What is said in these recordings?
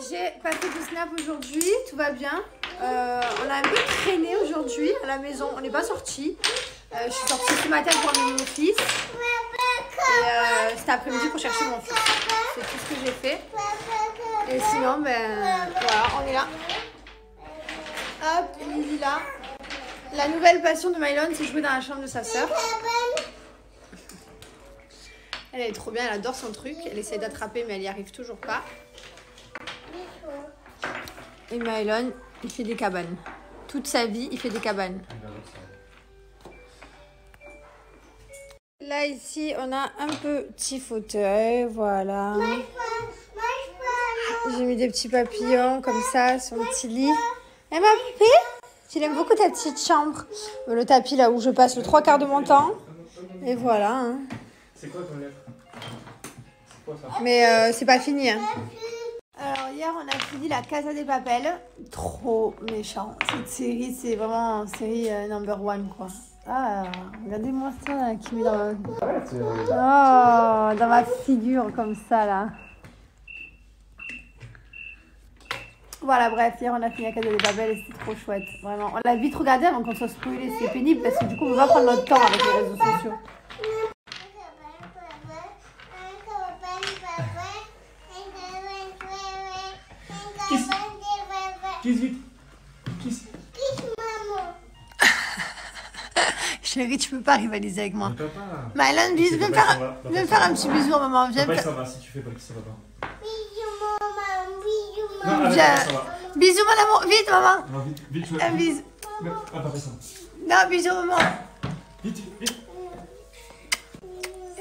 J'ai pas fait de snap aujourd'hui, tout va bien. On a un peu traîné aujourd'hui à la maison, on n'est pas sorti. Je suis sortie ce matin pour amener mon fils. Et cet après-midi pour chercher mon fils. C'est tout ce que j'ai fait. Et sinon, ben voilà, on est là. Hop, Lily là. La nouvelle passion de Mylon, c'est jouer dans la chambre de sa sœur. Elle est trop bien, elle adore son truc. Elle essaie d'attraper, mais elle n'y arrive toujours pas. Et Mylon, il fait des cabanes. Toute sa vie, il fait des cabanes. Là, ici, on a un petit fauteuil. Voilà. J'ai mis des petits papillons comme ça, son petit lit. Et ma poupée, tu aimes beaucoup ta petite chambre. Le tapis là où je passe le 3/4 de mon temps. Et voilà. Hein. C'est quoi ton lettre? C'est quoi ça? Mais c'est pas fini. Hein. Alors hier on a fini la Casa de Papel. Trop méchant. Cette série c'est vraiment série number one quoi. Ah, regardez-moi ça là, qui met dans dans ma figure comme ça là. Voilà, bref, hier on a fini la Casa de Papel et c'était trop chouette. Vraiment, on l'a vite regardé avant qu'on soit spoilé, c'est pénible parce que du coup on va prendre notre temps avec les réseaux sociaux. Kiss vite. Kiss. Chérie, tu peux pas rivaliser avec moi. Mais papa. Mylon, viens me faire un petit bisou à maman. Viens Papa, me ça faire... va si tu fais pas le kiss, ça va pas. Viens. Non, ça va. Bisous mon amour, vite maman. Non, vite, vite, Un bisou. Non, papa, fais ça. Non, bisous maman. Vite, vite.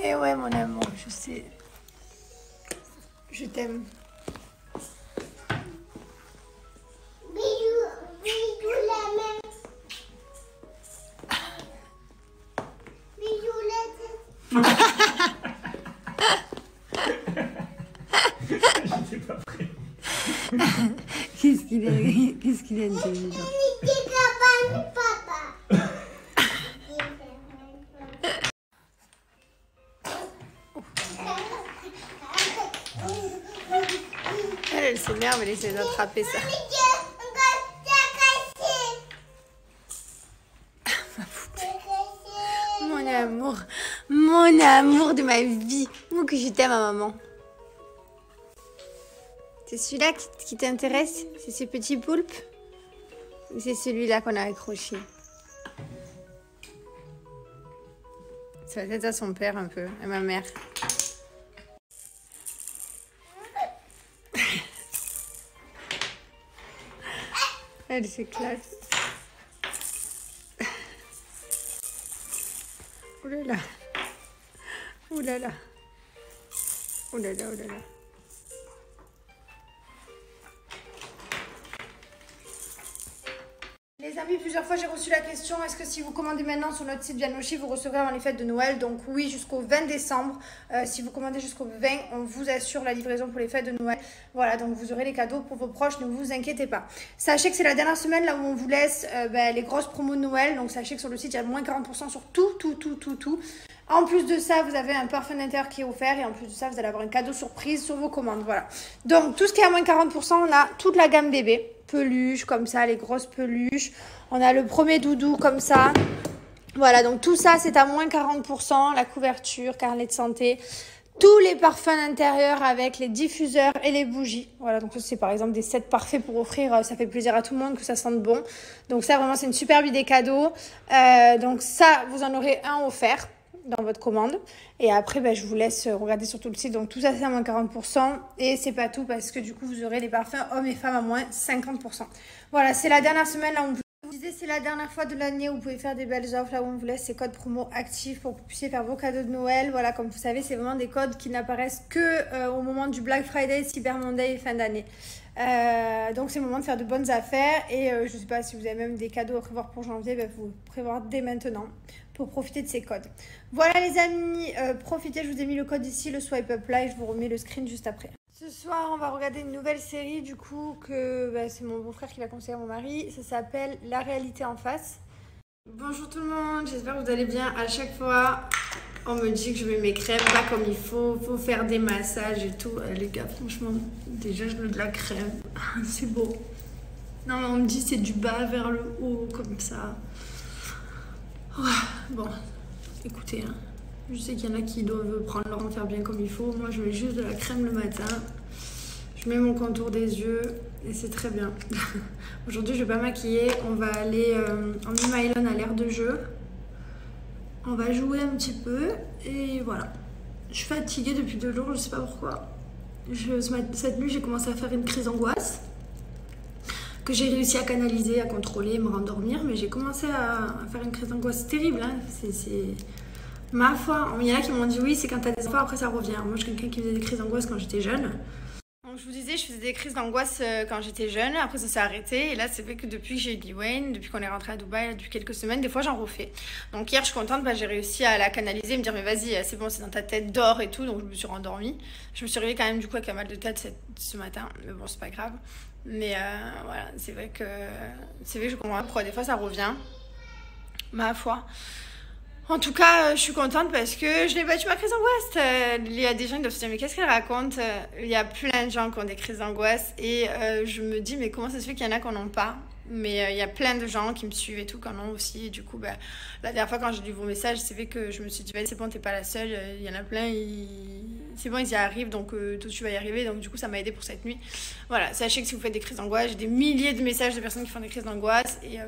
Eh ouais mon amour, je sais. Je t'aime. J'étais pas prêt. Qu'est-ce qu'il est intelligent. Elle s'énerve, elle essaie d'attraper ça. Mon amour de ma vie. Moi que je t'aime à maman. C'est celui-là qui t'intéresse? C'est ces petits poulpes? Ou c'est celui-là qu'on a accroché? Ça va être à son père un peu, à ma mère. Elle s'éclate. Oh là là. Oh là là. Oh là là, oh là là. Les amis, plusieurs fois j'ai reçu la question, est-ce que si vous commandez maintenant sur notre site Vianoshi, vous recevrez avant les fêtes de Noël? Donc oui, jusqu'au 20 décembre. Si vous commandez jusqu'au 20, on vous assure la livraison pour les fêtes de Noël. Voilà, donc vous aurez les cadeaux pour vos proches, ne vous inquiétez pas. Sachez que c'est la dernière semaine là où on vous laisse les grosses promos de Noël. Donc sachez que sur le site, il y a moins 40% sur tout. En plus de ça, vous avez un parfum d'intérieur qui est offert et en plus de ça, vous allez avoir un cadeau surprise sur vos commandes. Voilà. Donc tout ce qui est à moins 40%, on a toute la gamme bébé. Peluches comme ça, les grosses peluches. On a le premier doudou comme ça. Voilà, donc tout ça, c'est à moins 40%. La couverture, carnet de santé. Tous les parfums d'intérieur avec les diffuseurs et les bougies. Voilà, donc ça, c'est par exemple des sets parfaits pour offrir. Ça fait plaisir à tout le monde que ça sente bon. Donc ça, vraiment, c'est une superbe idée cadeau. Donc ça, vous en aurez un offert dans votre commande. Et après, je vous laisse regarder sur tout le site. Donc tout ça, c'est à moins 40%. Et c'est pas tout parce que du coup, vous aurez les parfums hommes et femmes à moins 50%. Voilà, c'est la dernière semaine là où vous disais, c'est la dernière fois de l'année où vous pouvez faire des belles offres. Là où on vous laisse ces codes promo actifs pour que vous puissiez faire vos cadeaux de Noël. Voilà, comme vous savez, c'est vraiment des codes qui n'apparaissent que au moment du Black Friday, Cyber Monday et fin d'année. Donc c'est le moment de faire de bonnes affaires. Et je sais pas si vous avez même des cadeaux à prévoir pour janvier, vous prévoir dès maintenant pour profiter de ces codes. Voilà les amis, profitez, je vous ai mis le code ici, le swipe up là, et je vous remets le screen juste après. Ce soir, on va regarder une nouvelle série, du coup, que c'est mon beau-frère qui l'a conseillé à mon mari. Ça s'appelle La réalité en face. Bonjour tout le monde, j'espère que vous allez bien à chaque fois. On me dit que je mets mes crèmes pas comme il faut faire des massages et tout. Les gars, franchement, déjà je mets de la crème, c'est beau. Non, mais on me dit c'est du bas vers le haut, comme ça. Ouais, bon, écoutez, hein, je sais qu'il y en a qui doivent prendre leur temps, faire bien comme il faut. Moi, je mets juste de la crème le matin. Je mets mon contour des yeux et c'est très bien. Aujourd'hui, je vais pas maquiller. On va aller en Mylon à l'air de jeu. On va jouer un petit peu et voilà. Je suis fatiguée depuis 2 jours, je sais pas pourquoi. Cette nuit, j'ai commencé à faire une crise d'angoisse que j'ai réussi à canaliser, à contrôler, me rendormir. Mais j'ai commencé à faire une crise d'angoisse terrible. Hein. C'est ma foi. Il y en a qui m'ont dit oui, c'est quand t'as des enfants, après ça revient. Moi, je suis quelqu'un qui faisait des crises d'angoisse quand j'étais jeune. Donc, je vous disais, je faisais des crises d'angoisse quand j'étais jeune. Après, ça s'est arrêté. Et là, c'est vrai que depuis que j'ai eu Liwen, depuis qu'on est rentré à Dubaï, depuis quelques semaines, des fois, j'en refais. Donc, hier, je suis contente. J'ai réussi à la canaliser, me dire, mais vas-y, c'est bon, c'est dans ta tête, dors et tout. Donc, je me suis rendormie. Je me suis réveillée quand même, du coup, avec un mal de tête ce matin. Mais bon, c'est pas grave. Mais voilà, c'est vrai que je comprends pourquoi des fois, ça revient. Ma foi. En tout cas, je suis contente parce que je l'ai battu ma crise d'angoisse. Il y a des gens qui doivent se dire, mais qu'est-ce qu'elle raconte? Il y a plein de gens qui ont des crises d'angoisse et je me dis, mais comment ça se fait qu'il y en a qui n'en ont pas? Mais il y a plein de gens qui me suivent et tout, qui en ont aussi. Et du coup, la dernière fois, quand j'ai lu vos messages, c'est vrai que je me suis dit, c'est bon, t'es pas la seule. Il y en a plein, c'est bon, ils y arrivent, donc toi, tu vas y arriver. Donc, du coup, ça m'a aidé pour cette nuit. Voilà, sachez que si vous faites des crises d'angoisse, j'ai des milliers de messages de personnes qui font des crises d'angoisse. Et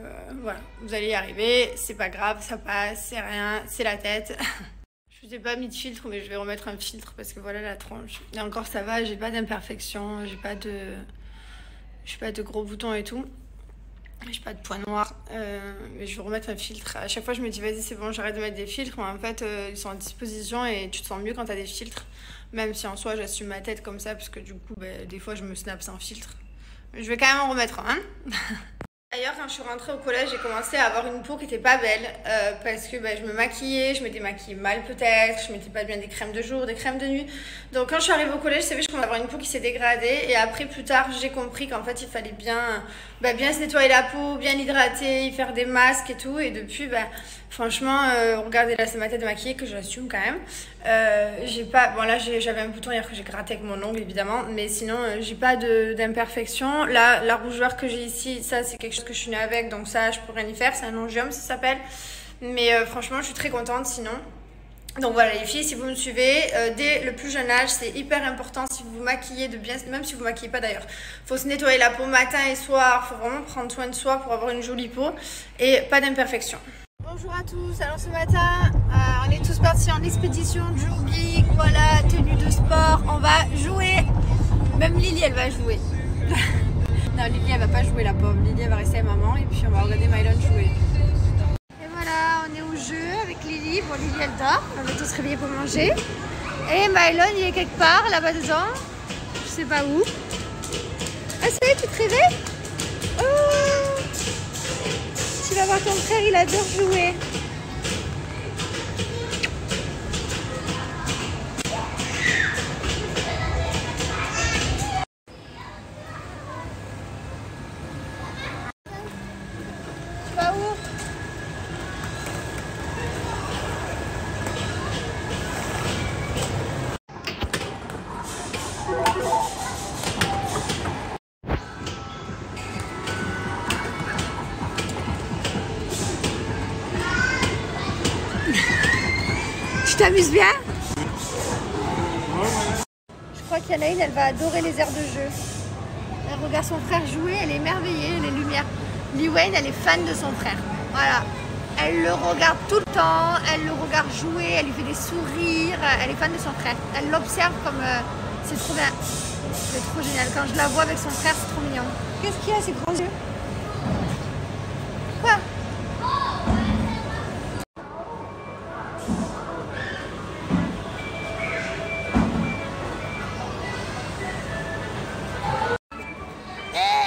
voilà, vous allez y arriver. C'est pas grave, ça passe, c'est rien, c'est la tête. Je vous ai pas mis de filtre, mais je vais remettre un filtre parce que voilà la tronche. Et encore, ça va, j'ai pas d'imperfection, j'ai pas de gros boutons et tout. J'ai pas de points noirs, mais je vais remettre un filtre. À chaque fois, je me dis, vas-y, c'est bon, j'arrête de mettre des filtres. Mais en fait, ils sont à disposition et tu te sens mieux quand t'as des filtres. Même si en soi, j'assume ma tête comme ça, parce que du coup, des fois, je me snap sans filtre. Mais je vais quand même en remettre un. D'ailleurs, quand je suis rentrée au collège, j'ai commencé à avoir une peau qui était pas belle parce que je me maquillais, je me démaquillais mal peut-être, je mettais pas bien des crèmes de jour, des crèmes de nuit. Donc quand je suis arrivée au collège, c'est vrai que je commençais à avoir une peau qui s'est dégradée et après plus tard, j'ai compris qu'en fait il fallait bien se nettoyer la peau, bien l'hydrater, y faire des masques et tout. Et depuis, franchement, regardez là, c'est ma tête maquillée que j'assume quand même. J'ai pas, bon là j'avais un bouton hier que j'ai gratté avec mon ongle évidemment, mais sinon j'ai pas d'imperfection. Là, la rougeur que j'ai ici, ça c'est quelque chose que je suis née avec, donc ça je peux rien y faire, c'est un angiome ça s'appelle. Mais franchement je suis très contente sinon. Donc voilà les filles, si vous me suivez, dès le plus jeune âge, c'est hyper important si vous vous maquillez de bien, même si vous ne vous maquillez pas d'ailleurs, faut se nettoyer la peau matin et soir, faut vraiment prendre soin de soi pour avoir une jolie peau et pas d'imperfection. Bonjour à tous, alors ce matin, on est tous partis en expédition, jogging, voilà, tenue de sport, on va jouer, même Lily elle va jouer. Non Lily elle va pas jouer la pauvre, Lily elle va rester avec maman et puis on va regarder Mylon jouer. Et voilà, on est au jeu avec Lily, bon Lily elle dort, on va tous se réveiller pour manger. Et Mylon il est quelque part là-bas dedans, je sais pas où. Ah ça y est, tu te réveilles? Oh, tu vas voir ton frère, il adore jouer. Tu vas où? Tu t'amuses bien? Je crois qu'il y en a une, elle va adorer les aires de jeu. Elle regarde son frère jouer, elle est émerveillée, les lumières. Liwen, elle est fan de son frère. Voilà. Elle le regarde tout le temps, elle le regarde jouer, elle lui fait des sourires, elle est fan de son frère. Elle l'observe comme... c'est trop bien. C'est trop génial. Quand je la vois avec son frère, c'est trop mignon. Qu'est-ce qu'il y a, ces grands yeux? Quoi?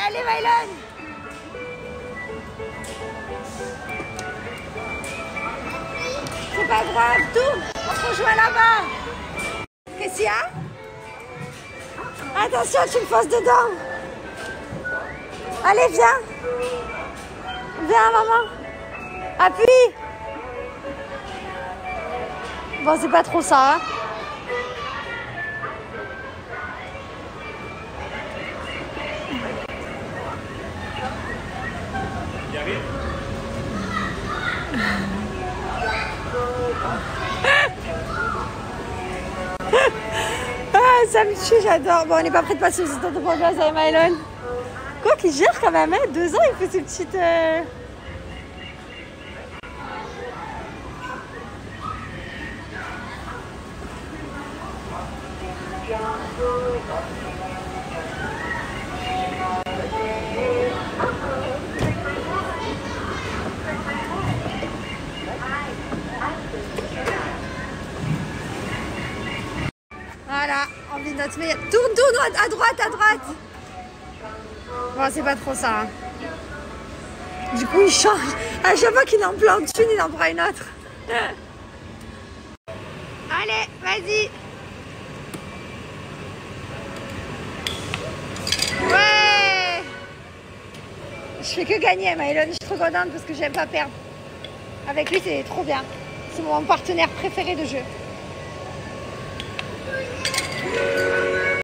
Allez Mylon! C'est pas grave, tout! On peut jouer là-bas! Qu'est-ce qu'il y a? Attention, tu me passes dedans! Allez, viens! Viens, maman! Appuie! Bon, c'est pas trop ça. Hein. Il arrive. Ah, ça me tue, j'adore. Bon, on n'est pas prêt de passer aux histoires de podcast avec Mylon. Quoi qu'il gère quand même, hein. 2 ans, il fait ses petites... Voilà, on vit notre meilleur. Tourne à droite. Bon, c'est pas trop ça. Hein. Du coup, il change. À chaque fois qu'il en plante une, il en prend une autre. Allez, vas-y. Ouais. Je fais que gagner, Mylon. Je suis trop contente parce que j'aime pas perdre. Avec lui, c'est trop bien. C'est mon partenaire préféré de jeu.